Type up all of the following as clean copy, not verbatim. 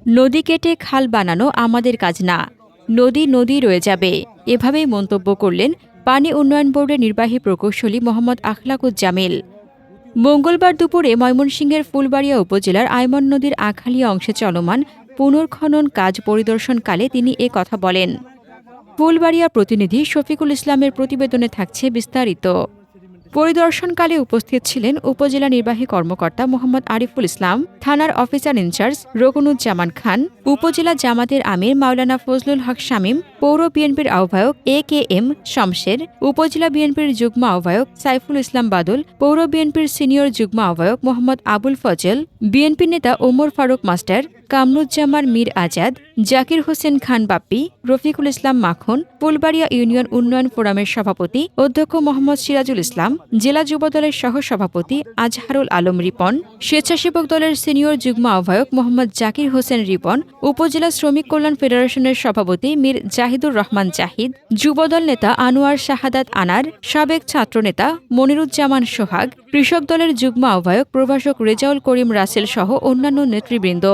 নদী কেটে খাল বানানো আমাদের কাজ না, নদী নদী রয়ে যাবে, এভাবেই মন্তব্য করলেন পানি উন্নয়ন বোর্ডের নির্বাহী প্রকৌশলী মোহাম্মদ আখলাকুজ্জামিল। মঙ্গলবার দুপুরে ময়মনসিংহের ফুলবাড়িয়া উপজেলার আইমন নদীর আখালিয়া অংশে চলমান পুনর্খনন কাজ পরিদর্শনকালে তিনি এ কথা বলেন। ফুলবাড়িয়া প্রতিনিধি শফিকুল ইসলামের প্রতিবেদনে থাকছে বিস্তারিত। পরিদর্শনকালে উপস্থিত ছিলেন উপজেলা নির্বাহী কর্মকর্তা মোহাম্মদ আরিফুল ইসলাম, থানার অফিসার ইনচার্জ রকুনুজ্জামান খান, উপজেলা জামাতের আমির মাওলানা ফজলুল হক শামীম, পৌর বিএনপির আহ্বায়ক AKM শমশের, উপজেলা বিএনপির যুগ্ম আহ্বায়ক সাইফুল ইসলাম বাদল, পৌর বিএনপির সিনিয়র যুগ্ম আহ্বায়ক মোহাম্মদ আবুল ফজল, বিএনপি নেতা ওমর ফারুক মাস্টার, কামরুজ্জামান মীর আজাদ, জাকির হোসেন খান বাপ্পি, রফিকুল ইসলাম মাখন, ফুলবাড়িয়া ইউনিয়ন উন্নয়ন ফোরামের সভাপতি অধ্যক্ষ মোহাম্মদ সিরাজুল ইসলাম, জেলা যুবদলের সহসভাপতি আজহারুল আলম রিপন, স্বেচ্ছাসেবক দলের সিনিয়র যুগ্ম আহ্বায়ক মোহাম্মদ জাকির হোসেন রিপন, উপজেলা শ্রমিক কল্যাণ ফেডারেশনের সভাপতি মীর জাহিদুর রহমান জাহিদ, যুবদল নেতা আনোয়ার শাহাদাত আনার, সাবেক ছাত্রনেতা মনিরুজ্জামান সোহাগ, কৃষক দলের যুগ্ম আহ্বায়ক প্রভাষক রেজাউল করিম রাসেল সহ অন্যান্য নেতৃবৃন্দ।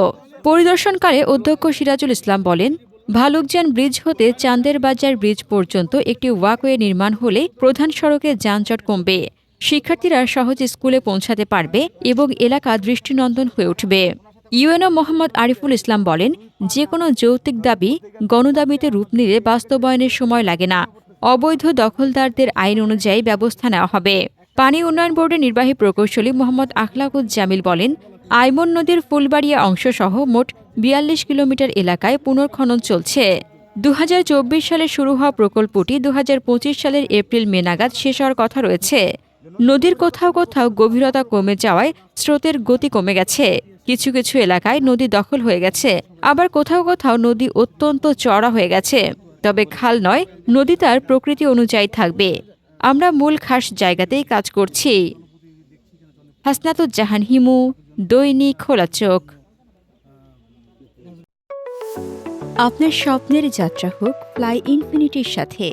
পরিদর্শনকালে অধ্যক্ষ সিরাজুল ইসলাম বলেন, ভালুকজান ব্রিজ হতে চান্দের বাজার ব্রিজ পর্যন্ত একটি ওয়াকওয়ে নির্মাণ হলে প্রধান সড়কে যানজট কমবে, শিক্ষার্থীরা সহজে স্কুলে পৌঁছাতে পারবে এবং এলাকা দৃষ্টিনন্দন হয়ে উঠবে। ইউএনও মোহাম্মদ আরিফুল ইসলাম বলেন, যে কোনো যৌক্তিক দাবি গণদাবিতে রূপ নিলে বাস্তবায়নের সময় লাগে না, অবৈধ দখলদারদের আইন অনুযায়ী ব্যবস্থা নেওয়া হবে। পানি উন্নয়ন বোর্ডের নির্বাহী প্রকৌশলী মোহাম্মদ আখলাকুজ্জামিল বলেন, আইমন নদীর ফুলবাড়িয়া অংশসহ মোট ৪২ কিলোমিটার এলাকায় পুনর্খনন চলছে। ২০২৪ সালে শুরু হওয়া প্রকল্পটি ২০২৫ সালের এপ্রিল-মে নাগাদ শেষ হওয়ার কথা রয়েছে। নদীর কোথাও কোথাও গভীরতা কমে যাওয়ায় স্রোতের গতি কমে গেছে, কিছু কিছু এলাকায় নদী দখল হয়ে গেছে, আবার কোথাও কোথাও নদী অত্যন্ত চওড়া হয়ে গেছে। তবে খাল নয়, নদী তার প্রকৃতি অনুযায়ী থাকবে। আমরা মূল খাস জায়গাতেই কাজ করছি। হাসনাতুজ্জাহান হিমু, দৈনিক খোলা চোখ। আপনার স্বপ্নের যাত্রা হোক ফ্লাই ইনফিনিটির সাথে।